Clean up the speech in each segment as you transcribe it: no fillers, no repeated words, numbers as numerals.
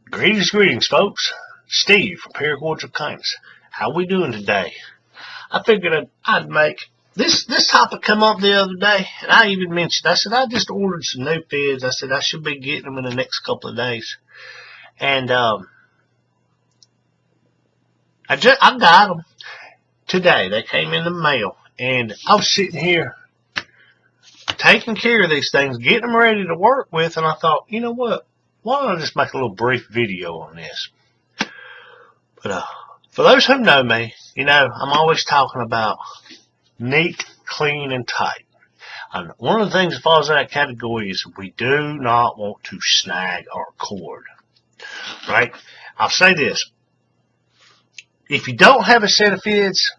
Greetings, folks. Steve from Paracords of Kindness. How we doing today? I figured I'd make this topic come up the other day, and I even mentioned, I said I just ordered some new Fids. I said I should be getting them in the next couple of days, and I got them today. They came in the mail, and I was sitting here taking care of these things, getting them ready to work with, and I thought, you know what? Why don't I just make a little brief video on this? But for those who know me, you know, I'm always talking about neat, clean, and tight. And one of the things that falls in that category is we do not want to snag our cord. Right? I'll say this. If you don't have a set of Fids,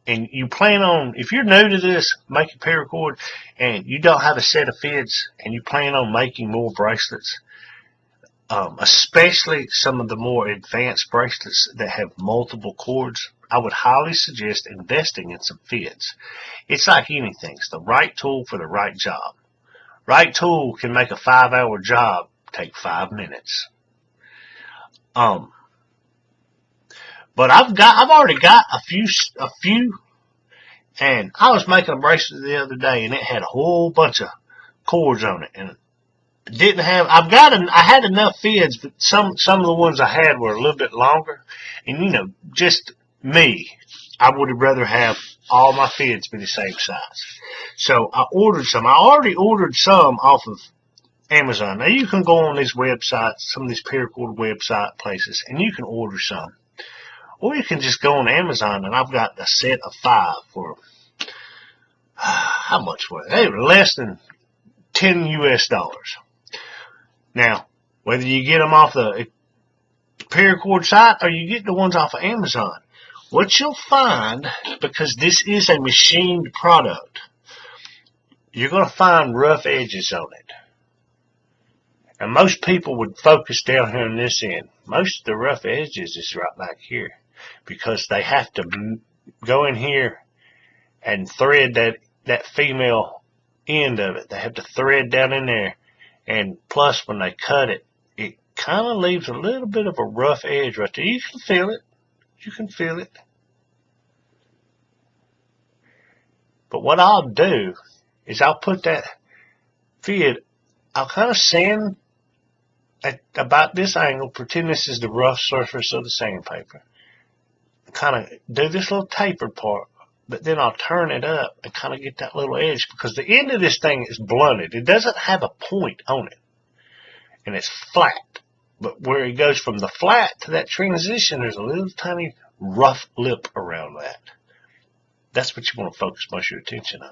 and you plan on, if you're new to this, making paracord, and you don't have a set of Fids, and you plan on making more bracelets, especially some of the more advanced bracelets that have multiple cords, I would highly suggest investing in some Fids. It's like anything. It's the right tool for the right job. Right tool can make a 5-hour job take 5 minutes. But I've already got a few, and I was making a bracelet the other day, and it had a whole bunch of cords on it, and didn't have. I had enough Fids, but some of the ones I had were a little bit longer, and you know, just me, I would have rather have all my Fids be the same size. So I ordered some. I already ordered some off of Amazon. Now you can go on these websites, some of these paracord website places, and you can order some. Or you can just go on Amazon, and I've got a set of 5 for, how much were they? They were less than $10 US. Now, whether you get them off the paracord site or you get the ones off of Amazon, what you'll find, because this is a machined product, you're going to find rough edges on it. And most people would focus down here on this end. Most of the rough edges is right back here, because they have to go in here and thread that female end of it. They have to thread down in there, and plus when they cut it, it kind of leaves a little bit of a rough edge right there. You can feel it. You can feel it. But what I'll do is I'll put that Fid, I'll kind of sand at about this angle, pretend this is the rough surface of the sandpaper. Kind of do this little tapered part, but then I'll turn it up and kind of get that little edge, because the end of this thing is blunted. It doesn't have a point on it, and it's flat. But where it goes from the flat to that transition, there's a little tiny rough lip around that. That's what you want to focus most of your attention on.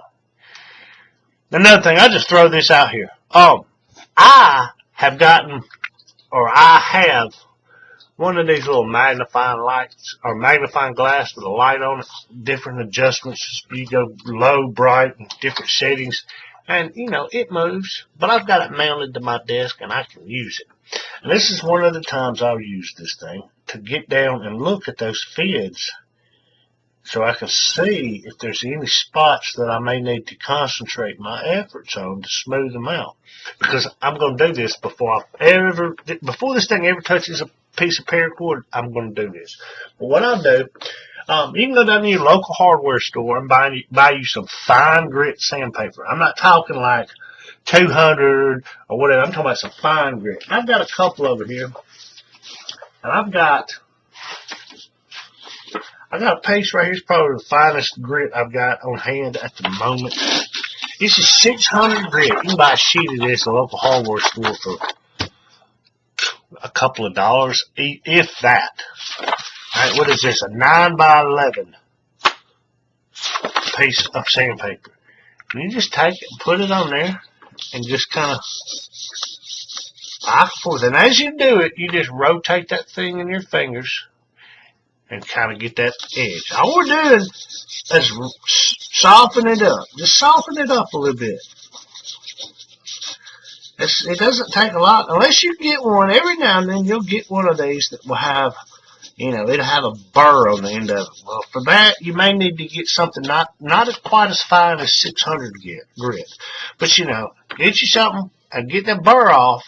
Another thing, I just throw this out here. I have one of these little magnifying lights, or magnifying glass with a light on it, different adjustments. You go low, bright, and different settings. And, you know, it moves. But I've got it mounted to my desk, and I can use it. And this is one of the times I'll use this thing to get down and look at those Fids, so I can see if there's any spots that I may need to concentrate my efforts on to smooth them out. Because I'm going to do this before this thing ever touches a piece of paracord. I'm going to do this. But what I'll do, you can go down to your local hardware store and buy you some fine grit sandpaper. I'm not talking like 200 or whatever. I'm talking about some fine grit. I've got a couple over here, and I've got a piece right here. It's probably the finest grit I've got on hand at the moment. This is 600 grit. You can buy a sheet of this at a local hardware store for a couple of dollars, if that. Alright, what is this? A 9x11 piece of sandpaper. And you just take it and put it on there and just kind of back and forth. And as you do it, you just rotate that thing in your fingers and kind of get that edge. All we're doing is soften it up. Just soften it up a little bit. It doesn't take a lot. Unless you get one, every now and then you'll get one of these that will have, you know, it'll have a burr on the end of it. Well, for that, you may need to get something not quite as fine as 600 grit. But, you know, get you something and get that burr off,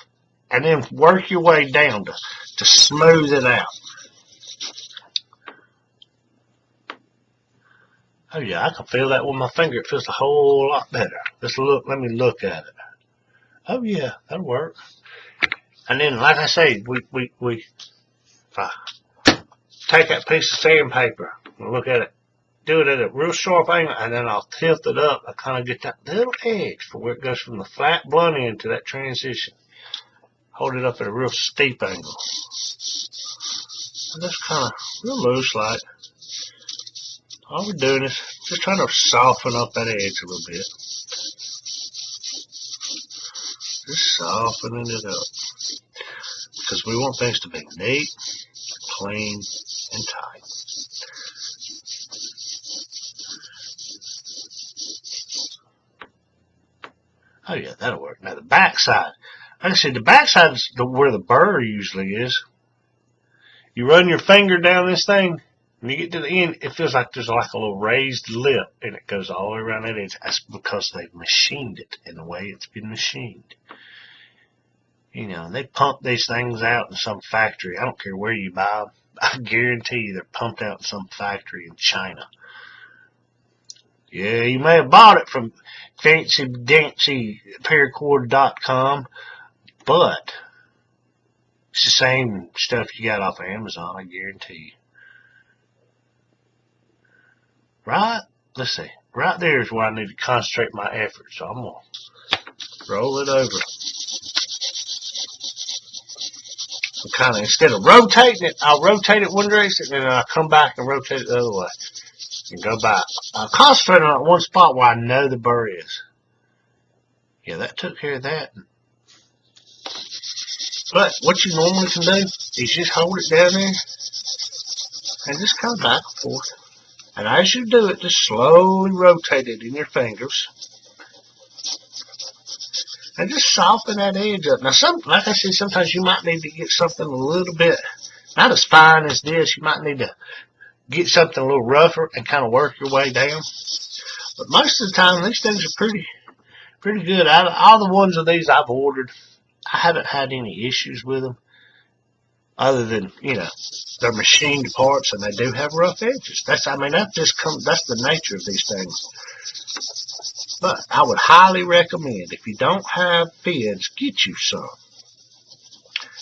and then work your way down to smooth it out. Oh yeah, I can feel that with my finger. It feels a whole lot better. Let me look at it. Oh yeah, that'll work. And then, like I say, we take that piece of sandpaper and look at it. Do it at a real sharp angle, and then I'll tilt it up. I kind of get that little edge for where it goes from the flat blunt end to that transition. Hold it up at a real steep angle. And just kind of real loose like. All we're doing is just trying to soften up that edge a little bit. Just softening it up. Because we want things to be neat, clean, and tight. Oh yeah, that'll work. Now the back side. Like I said, the back side is where the burr usually is. You run your finger down this thing, when you get to the end, it feels like there's like a little raised lip, and it goes all the way around that edge. That's because they've machined it in the way it's been machined. You know, they pump these things out in some factory. I don't care where you buy them. I guarantee you they're pumped out in some factory in China. Yeah, you may have bought it from fancy-dancy-paracord.com, but it's the same stuff you got off of Amazon, I guarantee you. Right? Let's see. Right there is where I need to concentrate my effort. So I'm going to roll it over. And kind of, instead of rotating it, I'll rotate it one direction, and then I'll come back and rotate it the other way. And go back. I'll concentrate on one spot where I know the burr is. Yeah, that took care of that. But what you normally can do is just hold it down there and just come back and forth. And as you do it, just slowly rotate it in your fingers. And just soften that edge up. Now, like I said, sometimes you might need to get something a little bit, not as fine as this. You might need to get something a little rougher and kind of work your way down. But most of the time, these things are pretty good. Out of all the ones of these I've ordered, I haven't had any issues with them. Other than, you know, they're machined parts and they do have rough edges. That's the nature of these things. But I would highly recommend, if you don't have Fids, get you some.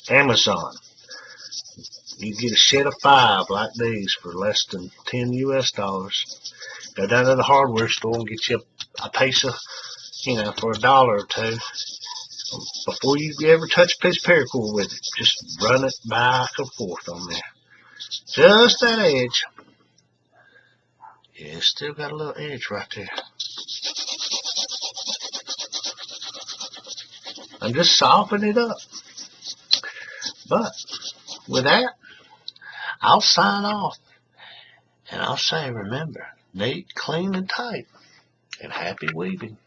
Amazon. You get a set of 5 like these for less than $10 US. Go down to the hardware store and get you a piece of, you know, for $1 or $2. Before you ever touch a piece of paracord with it, just run it back and forth on there. Just that edge. Yeah, it's still got a little edge right there. And just soften it up. But with that, I'll sign off. And I'll say, remember, neat, clean, and tight. And happy weaving.